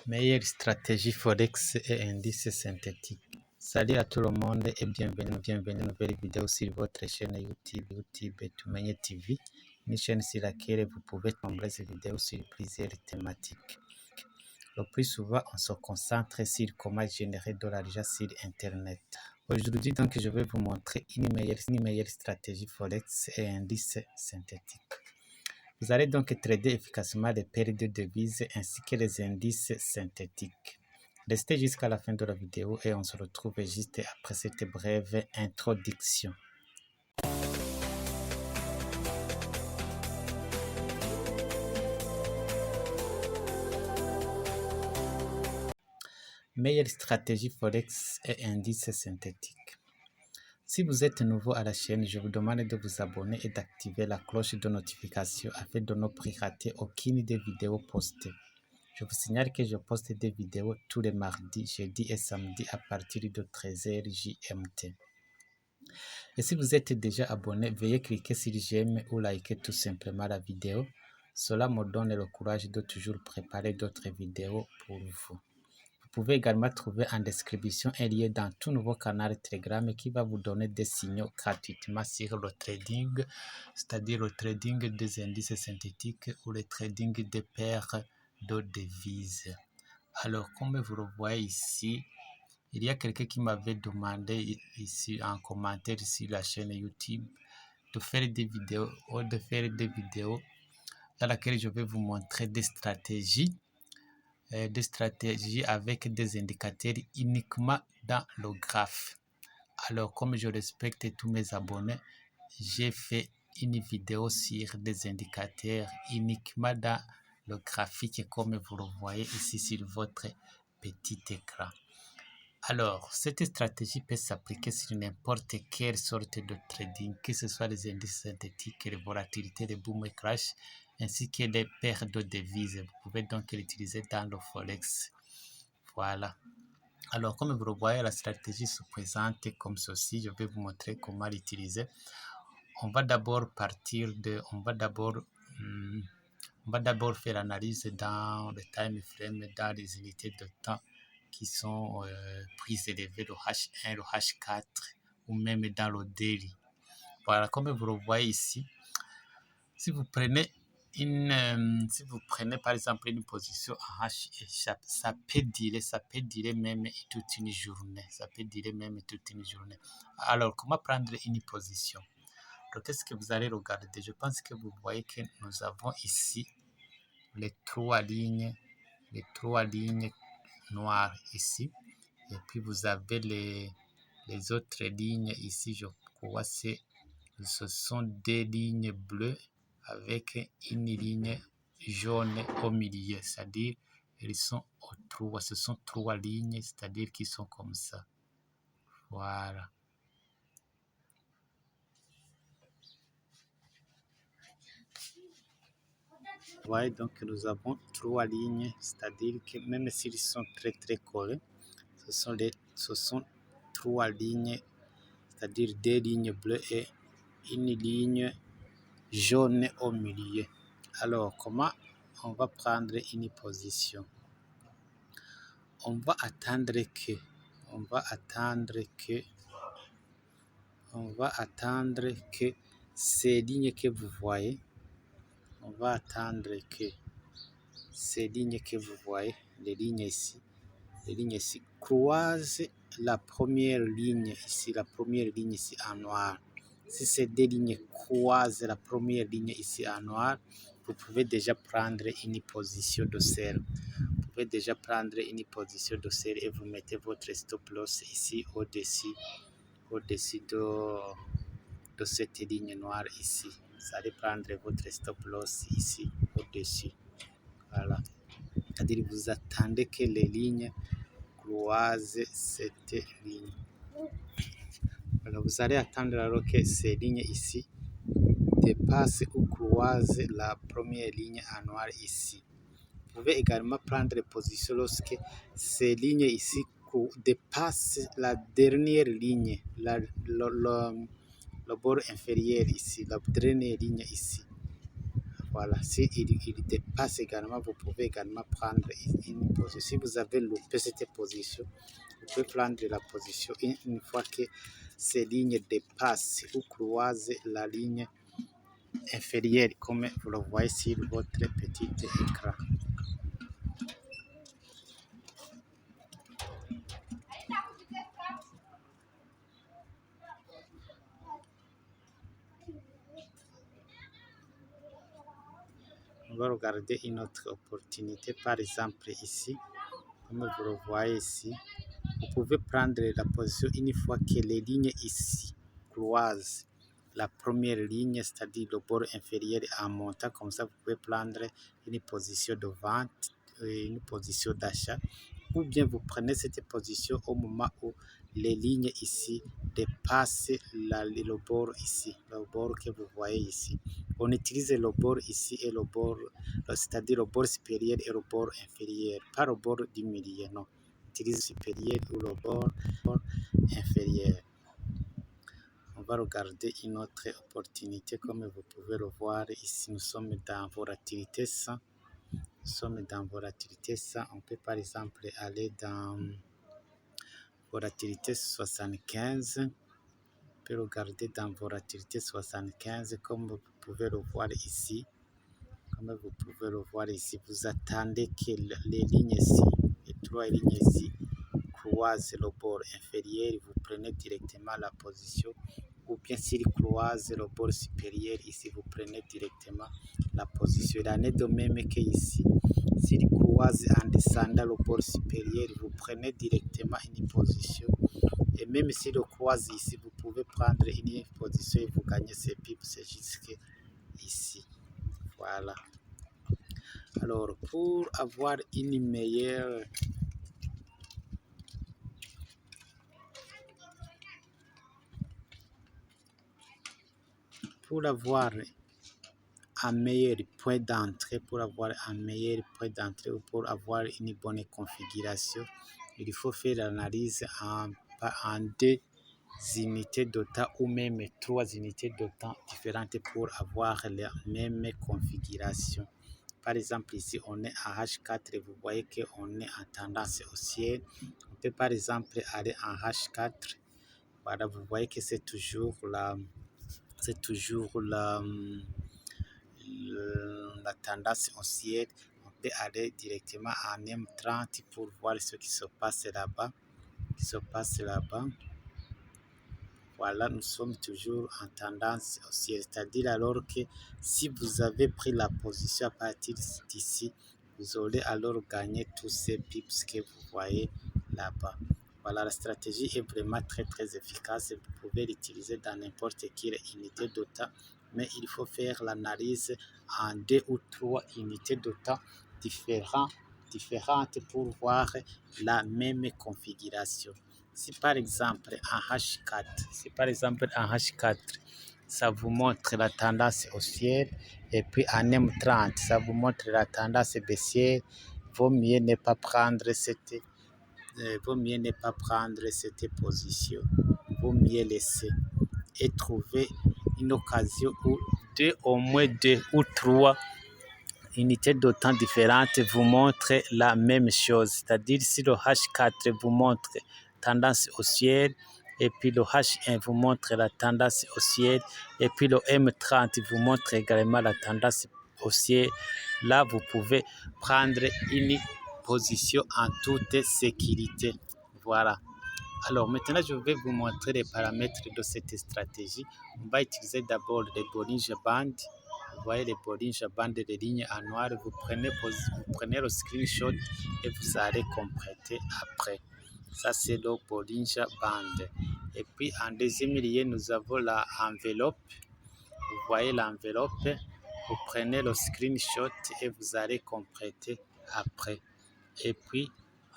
Meilleure stratégie Forex et indice synthétique. Salut à tout le monde et bienvenue à une nouvelle vidéo sur votre chaîne YouTube Tumenye TV, une chaîne sur laquelle vous pouvez tomber ces vidéos sur plusieurs thématiques. Le plus souvent, on se concentre sur comment générer de l'argent sur Internet. Aujourd'hui, donc, je vais vous montrer une meilleure stratégie Forex et indice synthétique. Vous allez donc trader efficacement les paires de devises ainsi que les indices synthétiques. Restez jusqu'à la fin de la vidéo et on se retrouve juste après cette brève introduction. Meilleure stratégie Forex et indices synthétiques. Si vous êtes nouveau à la chaîne, je vous demande de vous abonner et d'activer la cloche de notification afin de ne plus rater aucune des vidéos postées. Je vous signale que je poste des vidéos tous les mardis, jeudis et samedis à partir de 13h GMT. Et si vous êtes déjà abonné, veuillez cliquer sur j'aime ou liker tout simplement la vidéo. Cela me donne le courage de toujours préparer d'autres vidéos pour vous. Vous pouvez également trouver en description un lien dans tout nouveau canal Telegram qui va vous donner des signaux gratuitement sur le trading, c'est-à-dire le trading des indices synthétiques ou le trading des paires de devises. Alors, comme vous le voyez ici, il y a quelqu'un qui m'avait demandé ici en commentaire sur la chaîne YouTube de faire des vidéos dans lesquelles je vais vous montrer des stratégies avec des indicateurs uniquement dans le graphe. Alors, comme je respecte tous mes abonnés, j'ai fait une vidéo sur des indicateurs uniquement dans le graphique comme vous le voyez ici sur votre petit écran. Alors, cette stratégie peut s'appliquer sur n'importe quelle sorte de trading, que ce soit les indices synthétiques, les volatilités, les boom et crash, ainsi que les paires de devises. Vous pouvez donc l'utiliser dans le Forex. Voilà. Alors, comme vous le voyez, la stratégie se présente comme ceci. Je vais vous montrer comment l'utiliser. On va d'abord faire l'analyse dans le time frame, dans les unités de temps qui sont prises élevées, le H1, le H4 ou même dans le daily. Voilà, comme vous le voyez ici, si vous prenez par exemple une position en H, ça peut durer même toute une journée. Alors, comment prendre une position? Donc, qu'est-ce que vous allez regarder? Je pense que vous voyez que nous avons ici les trois lignes noires ici. Et puis, vous avez les autres lignes ici, je crois que ce sont des lignes bleues avec une ligne jaune au milieu. C'est-à-dire, ce sont trois lignes, c'est-à-dire qu'ils sont comme ça. Voilà. Vous voyez, donc nous avons trois lignes, c'est-à-dire que même s'ils sont très collés, ce sont trois lignes, c'est-à-dire deux lignes bleues et une ligne jaune au milieu. Alors, comment on va prendre une position? On va attendre que ces lignes que vous voyez, les lignes ici croisent la première ligne ici en noir. Si ces deux lignes croisent la première ligne ici en noir, vous pouvez déjà prendre une position de sell. Et vous mettez votre stop loss ici au-dessus de cette ligne noire ici. Vous allez prendre votre stop loss ici au-dessus. Voilà. C'est-à-dire vous attendez que les lignes croisent cette ligne. Alors vous allez attendre alors que ces lignes ici dépassent ou croisent la première ligne en noir ici. Vous pouvez également prendre position lorsque ces lignes ici dépassent la dernière ligne, le bord inférieur ici, la dernière ligne ici. Voilà, s'il dépasse également, vous pouvez également prendre une position. Si vous avez loupé cette position, vous pouvez prendre la position une fois que ces lignes dépassent ou croisent la ligne inférieure, comme vous le voyez sur votre petit écran. On va regarder une autre opportunité, par exemple ici, comme vous le voyez ici. Vous pouvez prendre la position une fois que les lignes ici croisent la première ligne, c'est-à-dire le bord inférieur en montant. Comme ça, vous pouvez prendre une position de vente et une position d'achat. Ou bien vous prenez cette position au moment où les lignes ici dépassent le bord ici, le bord que vous voyez ici. On utilise le bord ici et le bord, c'est-à-dire le bord supérieur et le bord inférieur, pas le bord du milieu, non. Utilise supérieur ou le bord inférieur. On va regarder une autre opportunité comme vous pouvez le voir ici. Nous sommes dans volatilité 100. Nous sommes dans volatilité 100. On peut par exemple aller dans volatilité 75. On peut regarder dans volatilité 75 comme vous pouvez le voir ici. Comme vous pouvez le voir ici, vous attendez que les lignes ici, les trois lignes ici, croisent le bord inférieur, vous prenez directement la position, ou bien s'il croise le bord supérieur, ici vous prenez directement la position. Il en est de même qu'ici, s'il croise en descendant le bord supérieur, vous prenez directement une position. Et même s'il le croise ici, vous pouvez prendre une position et vous gagnez ces pips jusque ici. Voilà. Alors, pour avoir une meilleure pour avoir un meilleur point d'entrée, ou pour avoir une bonne configuration, il faut faire l'analyse en 2 unités de temps ou même 3 unités de temps différentes pour avoir la même configuration. Par exemple, ici, on est à H4 et vous voyez qu'on est en tendance haussière. On peut par exemple aller en H4. Voilà, vous voyez que c'est toujours la tendance haussière. On peut aller directement en M30 pour voir ce qui se passe là-bas. Voilà, nous sommes toujours en tendance haussière, c'est-à-dire alors que si vous avez pris la position à partir d'ici, vous aurez alors gagné tous ces pips que vous voyez là-bas. Voilà, la stratégie est vraiment très efficace. Vous pouvez l'utiliser dans n'importe quelle unité de temps, mais il faut faire l'analyse en 2 ou 3 unités de temps différentes pour voir la même configuration. Si par exemple en H4, ça vous montre la tendance haussière et puis en M30, ça vous montre la tendance baissière, vaut mieux ne pas prendre cette position, vaut mieux laisser et trouver une occasion où au moins 2 ou 3 unités de temps différentes vous montrent la même chose, c'est-à-dire si le H4 vous montre tendance haussière et puis le H1 vous montre la tendance haussière et puis le M30 vous montre également la tendance haussière, là vous pouvez prendre une position en toute sécurité. Voilà. Alors maintenant, je vais vous montrer les paramètres de cette stratégie. On va utiliser d'abord les Bollinger Bands. Vous voyez les Bollinger Bands, les lignes en noir. Vous prenez le screenshot et vous allez compléter après. Ça, c'est le Bollinger Band. Et puis, en deuxième lieu, nous avons l'enveloppe. Vous voyez l'enveloppe. Vous prenez le screenshot et vous allez compléter après. Et puis,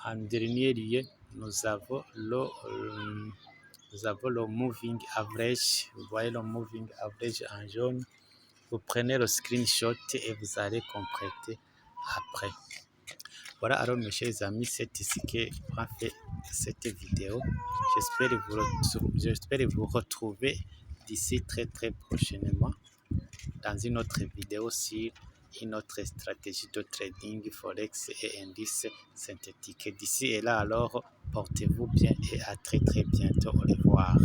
en dernier lieu, nous avons le moving average. Vous voyez le moving average en jaune. Vous prenez le screenshot et vous allez compléter après. Voilà, alors mes chers amis, c'est ici que on fait cette vidéo. J'espère vous retrouver d'ici très prochainement dans une autre vidéo sur une autre stratégie de trading Forex et indices synthétiques. D'ici et là, alors, portez-vous bien et à très très bientôt. Au revoir.